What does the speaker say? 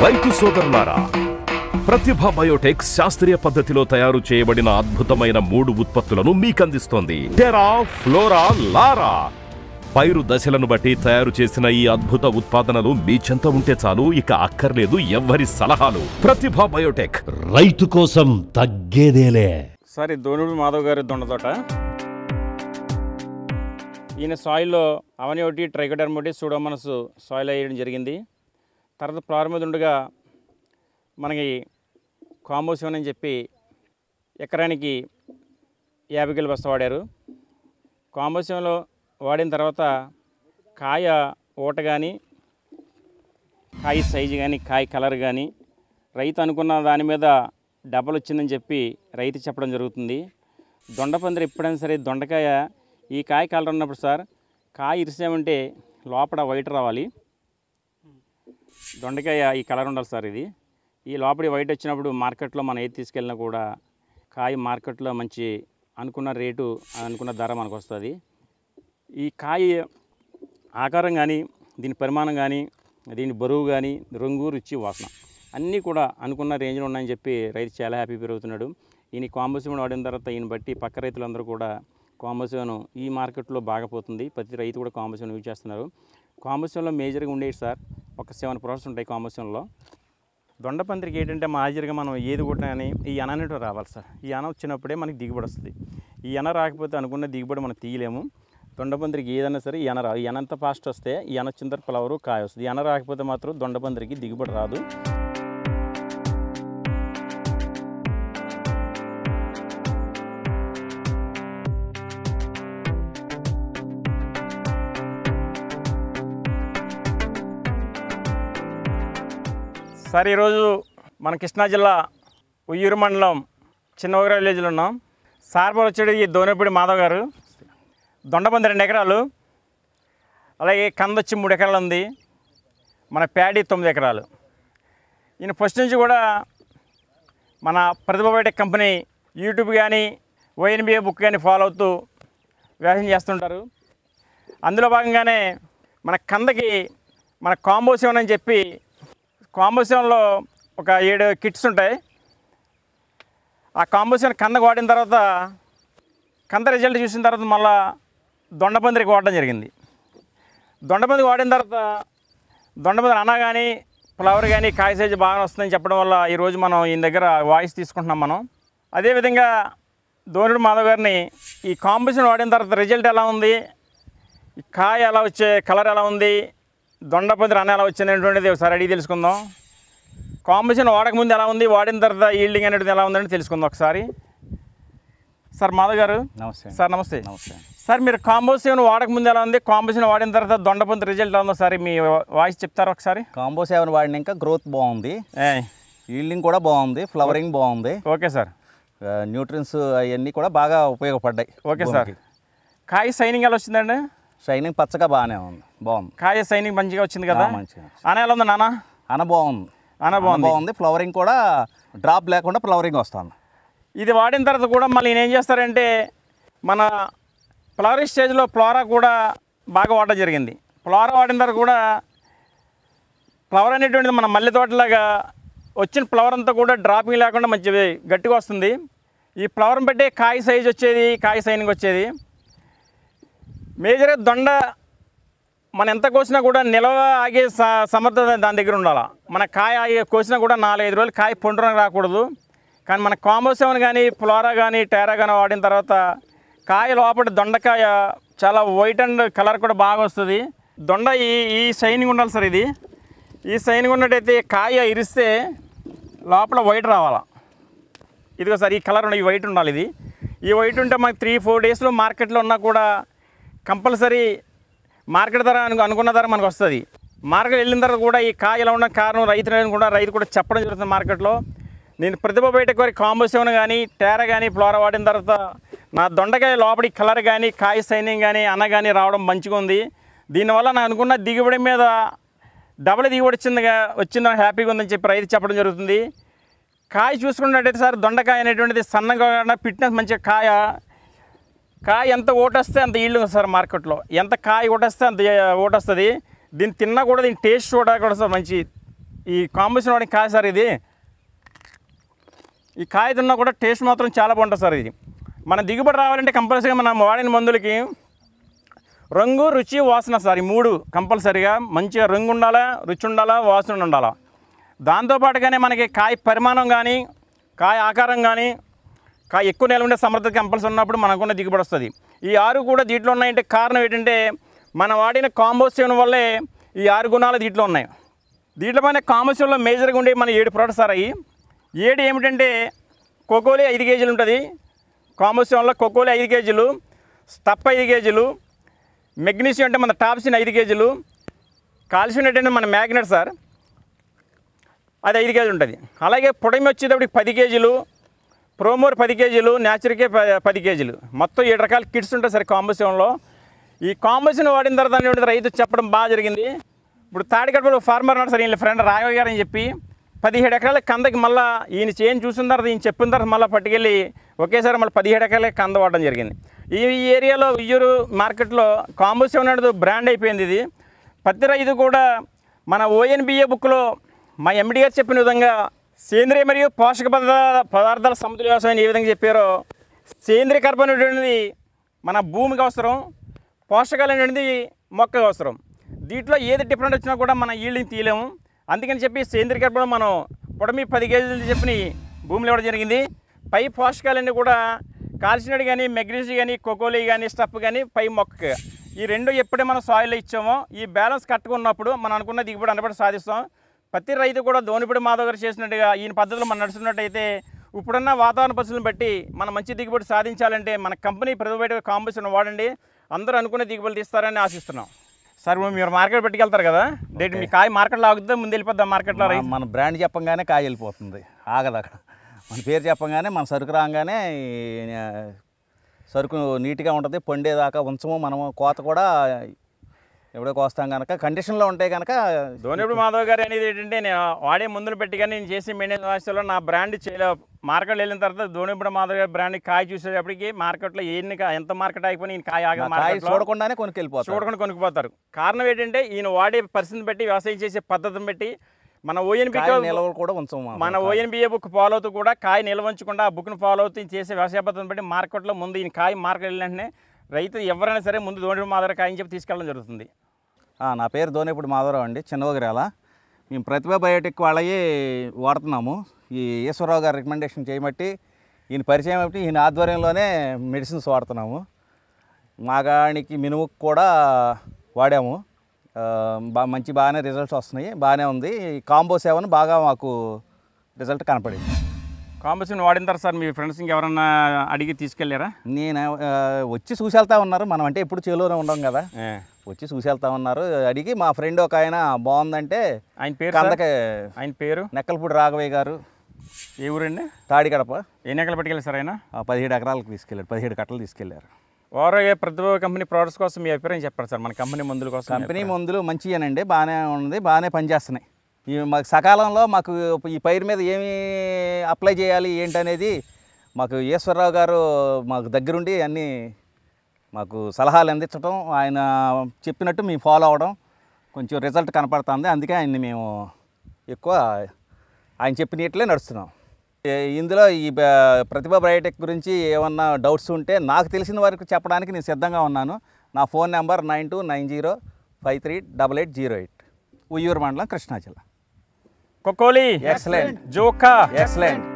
రైతు సోదరులారా, ప్రతిభ బయోటెక్ శాస్త్రీయ పద్ధతిలో తయారు చేయబడిన అద్భుతమైన 3 ఉత్పత్తులను మీకందిస్తోంది. టెరా, ఫ్లోరా, లారా. పైరు దశలను బట్టి తయారు చేసిన ఈ అద్భుత ఉత్పాదనలు మీ చెంత ఉంటే చాలు, ఇక అక్కర్లేదు ఎవ్వరి సలహాలు. ప్రతిభ బయోటెక్, రైతు కోసం తగ్గేదేలే. సరే, దోనుడు మాధవ్ గారి దొండతోట. ఈయన సాయిల్లో అవనియోటి, ట్రైకోడర్మోటి, సూడోమోనాస్ సాయిల్ వేయడం జరిగింది. తర్వాత ప్రారంభదుండగా మనకి కాంబోసివన్ అని చెప్పి ఎకరానికి 50 కిలో బస్తా వాడారు. కాంబోసివన్లో వాడిన తర్వాత కాయ ఊట కానీ, కాయ సైజు కానీ, కాయ కలర్ కానీ రైతు అనుకున్న దాని మీద డబ్బలు వచ్చిందని చెప్పి రైతు చెప్పడం జరుగుతుంది. దొండపందిరి ఎప్పుడైనా సరే దొండకాయ ఈ కాయ కలర్ ఉన్నప్పుడు సార్, కాయ ఇరిసామంటే లోపల వైట్ రావాలి. దొండకాయ ఈ కలర్ ఉండాలి సార్. ఇది ఈ లోపలి వైట్ వచ్చినప్పుడు మార్కెట్లో మనం ఏది తీసుకెళ్ళినా కూడా కాయ మార్కెట్లో మంచి అనుకున్న రేటు, అనుకున్న ధర మనకు వస్తుంది. ఈ కాయ ఆకారం కానీ, దీని పరిమాణం కానీ, దీని బరువు కానీ, రంగు, రుచి, వాసన అన్నీ కూడా అనుకున్న రేంజ్లో ఉన్నాయని చెప్పి రైతు చాలా హ్యాపీ పెరుగుతున్నాడు. ఈయన కాంబోసివన్ వాడిన తర్వాత ఈయన బట్టి పక్క రైతులందరూ కూడా కాంబోసివన్ ఈ మార్కెట్లో బాగా పోతుంది. ప్రతి రైతు కూడా కాంబోసివన్ యూజ్ చేస్తున్నారు. కాంబోసివన్లో మేజర్గా ఉండేది సార్ ఒక 7 ప్రాసెస్ ఉంటాయి కాంబోసివన్లో. దొండపందిరికి ఏంటంటే మాజీగా మనం ఏది కూడా కానీ ఈ ఎన అనేటివి రావాలి సార్. ఈ ఎన వచ్చినప్పుడే మనకి దిగుబడి వస్తుంది. ఈ ఎన రాకపోతే అనుకున్న దిగుబడి మనం తీయలేము. దొండపందిరికి ఏదైనా సరే ఈ ఎన రాదు. ఈ ఎన ఎంత ఫాస్ట్ వస్తే ఈ ఎన వచ్చిన తర్వాత ఫ్లవరు, కాయ వస్తుంది. ఈ ఎన రాకపోతే మాత్రం దొండపందిరికి దిగుబడి రాదు. సార్, ఈరోజు మన కృష్ణా జిల్లా ఉయ్యూరు మండలం చిన్నవగర విలేజ్లో ఉన్నాం. సార్ వచ్చేది ఈ దోనేపూడి మాధవ్ గారు. దొండపంది 2 ఎకరాలు, అలాగే కందొచ్చి 3 ఎకరాలు ఉంది. మన ప్యాడీ 9 ఎకరాలు. ఈయన ఫస్ట్ నుంచి కూడా మన ప్రతిభ బయోటెక్ కంపెనీ యూట్యూబ్ కానీ, ONBA బుక్ కానీ ఫాలో అవుతూ వ్యవసాయం చేస్తుంటారు. అందులో భాగంగానే మన కందకి మన కాంబోసివన్ అని చెప్పి, కాంబోసివన్లో ఒక 7 కిట్స్ ఉంటాయి. ఆ కాంబోసివన్ కందకు వాడిన తర్వాత, కంద రిజల్ట్ చూసిన తర్వాత మళ్ళా దొండపందిరికి వాడడం జరిగింది. దొండపందికి వాడిన తర్వాత దొండపందిరి అన్న కానీ, ఫ్లవర్ కానీ, కాయ సైజు బాగా వస్తుందని చెప్పడం వల్ల ఈరోజు మనం ఈయన దగ్గర వాయిస్ తీసుకుంటున్నాం మనం. అదేవిధంగా దోనుడు మాధవ్ గారిని ఈ కాంబోసివన్ వాడిన తర్వాత రిజల్ట్ ఎలా ఉంది, ఈ కాయ ఎలా వచ్చే, కలర్ ఎలా ఉంది, దొండపందిరి అన్న ఎలా వచ్చింది అనేటువంటిది ఒకసారి అడిగి తెలుసుకుందాం. కాంబోసివన్ వాడకముందు ఎలా ఉంది, వాడిన తర్వాత ఈల్డింగ్ అనేది ఎలా ఉందని తెలుసుకుందాం ఒకసారి. సార్ మాధవ్ గారు నమస్తే సార్. నమస్తే. నమస్తే సార్, మీరు కాంబోసివన్ వాడకముందు ఎలా ఉంది, కాంబోసివన్ వాడిన తర్వాత దొండపందిరి రిజల్ట్ ఎలా ఉందో సార్ మీ వాయిస్ చెప్తారా ఒకసారి? కాంబోసివన్ వాడినాక గ్రోత్ బాగుంది, ఈల్డింగ్ కూడా బాగుంది, ఫ్లవరింగ్ బాగుంది. Okay sir. న్యూట్రియన్స్ అవన్నీ కూడా బాగా ఉపయోగపడ్డాయి. Okay sir. కాయ సైనింగ్ ఎలా వచ్చిందండి? షైనింగ్ పచ్చగా బాగానే ఉంది, బాగుంది. కాయ సైనింగ్ మంచిగా వచ్చింది కదా? మంచిగా. అన ఎలా ఉంది నాన్న? అన బాగుంది, అన బాగుంది. ఫ్లవరింగ్ కూడా డ్రాప్ లేకుండా ఫ్లవరింగ్ వస్తుంది. ఇది వాడిన తర్వాత కూడా మళ్ళీ నేను ఏం చేస్తారంటే, మన ఫ్లవరింగ్ స్టేజ్లో ఫ్లోరా కూడా బాగా వాడడం జరిగింది. ఫ్లోరా వాడిన తర్వాత కూడా ఫ్లవర్ అనేటువంటిది మన మల్లె తోటలాగా వచ్చిన ఫ్లవర్ అంతా కూడా డ్రాపింగ్ లేకుండా మంచి గట్టిగా వస్తుంది. ఈ ఫ్లవర్ని బట్టి కాయ సైజ్ వచ్చేది, కాయ సైనింగ్ వచ్చేది. మేజర్గా దొండ మనం ఎంత కోసినా కూడా నిలవ ఆగే సమర్థత దాని దగ్గర ఉండాలి. మన కాయ కోసినా కూడా 4-5 రోజులు కాయ పొండురకు రాకూడదు. కానీ మన కాంబోసివన్ కానీ, ఫ్లోరా కానీ, టెరా కానీ వాడిన తర్వాత కాయ లోపల దొండకాయ చాలా వైట్ అండ్ కలర్ కూడా బాగా వస్తుంది. దొండ ఈ షైనింగ్ ఉండాలి సార్. ఇది ఈ షైనింగ్ ఉన్నట్టయితే కాయ ఇరిస్తే లోపల వైట్ రావాలా. ఇదిగో సార్, ఈ కలర్ ఈ వైట్ ఉండాలి. ఇది ఈ వైట్ ఉంటే మనకి 3-4 డేస్లో మార్కెట్లో ఉన్నా కూడా కంపల్సరీ మార్కెట్ ధర అనుకున్న ధర మనకు వస్తుంది. మార్కెట్ వెళ్ళిన తర్వాత కూడా ఈ కాయ ఎలా ఉన్న కారణం రైతు కూడా చెప్పడం జరుగుతుంది మార్కెట్లో. నేను ప్రతిభ బయోటెక్ వారి కాంబోసివన్ కానీ, టెరా కానీ, ఫ్లోరా వాడిన తర్వాత నా దొండకాయ లోపలి కలర్ కానీ, కాయ సైనింగ్ కానీ, అన్న కానీ రావడం మంచిగా ఉంది. దీనివల్ల నాకు అనుకున్న దిగుబడి మీద డబుల్ దిగుబడి వచ్చిందని హ్యాపీగా ఉందని చెప్పి రైతు చెప్పడం జరుగుతుంది. కాయ చూసుకున్నట్టయితే సార్, దొండకాయ అనేటువంటిది సన్నగా ఫిట్నెస్ మంచిగా కాయ ఎంత ఓటొస్తే అంత ఈల్డ్ ఉంది సార్ మార్కెట్లో. ఎంత కాయ ఓటొస్తే అంత ఓటొస్తుంది. దీన్ని తిన్నా కూడా దీని టేస్ట్ కూడా సార్ మంచి ఈ కాంబినేషన్ వాడిన కాయ సార్ ఇది. ఈ కాయ తిన్నా కూడా టేస్ట్ మాత్రం చాలా బాగుంటుంది సార్. ఇది మన దిగుబడి రావాలంటే కంపల్సరీగా మనం వాడిన మందులకి రంగు, రుచి, వాసన సార్, ఈ 3 కంపల్సరీగా మంచిగా రంగు ఉండాలా, రుచి ఉండాలా, వాసన ఉండాలా. దాంతోపాటుగానే మనకి కాయ పరిమాణం కానీ, కాయ ఆకారం కానీ, కాయ ఎక్కువ నెల ఉండే సమర్థత కంపల్సరీ ఉన్నప్పుడు మనకున్న దిగుబడి వస్తుంది. ఈ 6 కూడా దీంట్లో ఉన్నాయంటే కారణం ఏంటంటే మనం వాడిన కాంబోసేవన్ వల్లే ఈ 6 గుణాలు దీంట్లో ఉన్నాయి. దీంట్లో పైన కాంబోసేవన్లో మేజర్గా ఉండే మన 7 ప్రోడక్ట్స్ సార్. అవి 7 ఏమిటంటే కోకోలి 5 కేజీలు ఉంటుంది, కాంబోసేవన్లో కోకోలి 5 కేజీలు, స్టప్ 5 కేజీలు, మెగ్నీషియం అంటే మన టాప్సిన్ 5 కేజీలు, కాల్షియం అంటే మన మ్యాగ్నెట్ సార్ అది 5 కేజీలు ఉంటుంది. అలాగే పొడమి వచ్చేటప్పటికి 10 కేజీలు, ప్రోమోర్ 10 కేజీలు, న్యాచురల్కే 10 కేజీలు, మొత్తం 7 రకాల కిట్స్ ఉంటాయి సార్ కాంబోసేవన్లో. ఈ కాంబోసేవన్ వాడిన తర్వాత రైతు చెప్పడం బాగా జరిగింది. ఇప్పుడు తాడికడపలో ఫార్మర్ ఉన్నాడు సార్, ఈయన ఫ్రెండ్ రాఘవ గారు అని చెప్పి 17 ఎకరాల కందకి మళ్ళీ ఈయన చేయని చూసిన తర్వాత ఈయన చెప్పిన తర్వాత మళ్ళీ పట్టుకెళ్ళి ఒకేసారి మళ్ళీ 17 ఎకరాల కంద వాడడం జరిగింది. ఈ ఏరియాలో ఉయ్యూరు మార్కెట్లో కాంబోసేవన్ అనేది బ్రాండ్ అయిపోయింది. ఇది ప్రతి రైతు కూడా మన ONBA బుక్లో మా ఎండి గారు చెప్పిన విధంగా సేంద్రియ మరియు పోషక పదార్థాల సమతుల్య వ్యవసాయం ఏ విధంగా చెప్పారో, సేంద్రియ కర్బనం అనేటువంటిది మన భూమికి అవసరం, పోషకాలు అనేటువంటిది మొక్కకు అవసరం. దీంట్లో ఏది డిఫరెంట్ వచ్చినా కూడా మన ఈల్డింగ్ తీయలేము. అందుకని చెప్పి సేంద్రియ కర్బనం మనం పొడమి 10 కేజీలు చెప్పి భూమిలో ఇవ్వడం జరిగింది. పై పోషకాలన్నీ కూడా కాల్షియం కానీ, మెగ్నీషియం కానీ, కోకోలి కానీ, స్టఫ్ కానీ పై మొక్కకి ఈ 2 ఎప్పుడే మనం సాయిల్లో ఇచ్చామో ఈ బ్యాలెన్స్ కట్టుకున్నప్పుడు మనం అనుకున్న దిగుబడి అనబడి సాధిస్తాం. ప్రతి రైతు కూడా దోనిపూడి మాధవ్ గారు చేసినట్టుగా ఈయన పద్ధతిలో మనం నడుస్తున్నట్టయితే ఇప్పుడున్న వాతావరణ పరిస్థితులను బట్టి మనం మంచి దిగుబడి సాధించాలంటే మన కంపెనీ ప్రతిబయట కాంబినేషన్ వాడండి, అందరూ అనుకునే దిగుబడి తీస్తారని ఆశిస్తున్నాం. సార్ మీరు మార్కెట్ పెట్టుకెళ్తారు కదా, డేట్ మీ కాయ మార్కెట్లో ఆగుతుందా ముందు వెళ్ళిపోద్దాం మార్కెట్లో? మన బ్రాండ్ చెప్పంగానే కాయ వెళ్ళిపోతుంది, ఆగదు అక్కడ. మన పేరు చెప్పంగానే మన సరుకు రాగానే సరుకు నీట్గా ఉంటుంది, పండేదాకా ఉంచము. మనము కోత కూడా ఎప్పుడో కోస్తాం కనుక కండిషన్లో ఉంటాయి కనుక. దోనిపూడి మాధవ్ గారు అనేది ఏంటంటే నేను వాడే మందులు పెట్టి కానీ నేను చేసే మెయింటెనెన్స్ వ్యవస్థలో నా బ్రాండ్ మార్కెట్లో వెళ్ళిన తర్వాత దోనిపూడి మాధవ్ గారి బ్రాండ్ కాయ చూసేటప్పటికి మార్కెట్లో ఎంత మార్కెట్ అయిపోయి ఈయన కాయ ఆగదు, చూడకుండానే కొనుక్కిపోతారు. కారణం ఏంటంటే ఈయన వాడే పరిస్థితిని బట్టి, వ్యవసాయం చేసే పద్ధతిని బట్టి మన ONBA బుక్ ఫాలో అవుతూ కూడా కాయ నిల్వ ఉంచకుండా ఆ బుక్ను ఫాలో అవుతూ చేసే వ్యవసాయ పద్ధతిని బట్టి మార్కెట్లో ముందు ఈయన కాయ మార్కెట్ వెళ్ళిన వెంటనే రైతు ఎవరైనా సరే ముందు దోనిపూడి మాధవ్ కాయని చెప్పి తీసుకెళ్ళడం జరుగుతుంది. నా పేరు దోనిపూడి మాధవరావు అండి, చిన్నవగిరాల. మేము ప్రతిభ బయోటెక్ వాళ్ళవి వాడుతున్నాము. ఈ ఈశ్వరరావు గారు రికమెండేషన్ చేయబట్టి, ఈయన పరిచయం బట్టి ఈయన ఆధ్వర్యంలోనే మెడిసిన్స్ వాడుతున్నాము. మాగానికి మినుముకు కూడా వాడాము, బాగానే రిజల్ట్స్ వస్తున్నాయి, బాగానే ఉంది. కాంబో 7 బాగా మాకు రిజల్ట్ కనపడింది. కాంబోసేవన్ వాడిన తర్వాత సార్ మీ ఫ్రెండ్స్ ఇంకెవరన్నా అడిగి తీసుకెళ్ళారా? నేను వచ్చి చూసి వెళ్తా ఉన్నారు, మనం అంటే ఎప్పుడు చేలోనే ఉండం కదా, వచ్చి చూసి వెళ్తా ఉన్నారు. అడిగి మా ఫ్రెండ్ ఒక ఆయన బాగుందంటే ఆయన పేరు నెక్కలపూడి రాఘవయ్య గారు. ఏ ఊరండి? తాడికడప. ఎన్ని ఎకరాలు పట్టుకెళ్ళి సార్ ఆయన? 17 ఎకరాలకు తీసుకెళ్ళారు, 17 కట్టలు తీసుకెళ్లారు. ఓవరాల్గా ప్రతిభ కంపెనీ ప్రోడక్ట్స్ కోసం మీ అభిప్రాయం చెప్పండి సార్. మన కంపెనీ మందుల కోసం. కంపెనీ మందులు మంచిగానండి, బాగానే ఉంది, బాగానే పనిచేస్తున్నాయి. మాకు సకాలంలో మాకు ఈ పైరు మీద ఏమి అప్లై చేయాలి ఏంటనేది మాకు ఈశ్వరరావు గారు మాకు దగ్గరుండి అన్నీ మాకు సలహాలు అందించడం, ఆయన చెప్పినట్టు మేము ఫాలో అవ్వడం కొంచెం రిజల్ట్ కనపడుతుంది. అందుకే ఆయన్ని మేము ఎక్కువ ఆయన చెప్పినట్లే నడుస్తున్నాం. ఇందులో ఈ ప్రతిభ బయోటెక్ గురించి ఏమన్నా డౌట్స్ ఉంటే నాకు తెలిసిన వరకు చెప్పడానికి నేను సిద్ధంగా ఉన్నాను. నా ఫోన్ నెంబర్ 9290538808, ఉయ్యూరు మండలం, కృష్ణా జిల్లా. కోకోలి ఎక్సలెంట్, జోకా ఎక్సలెంట్.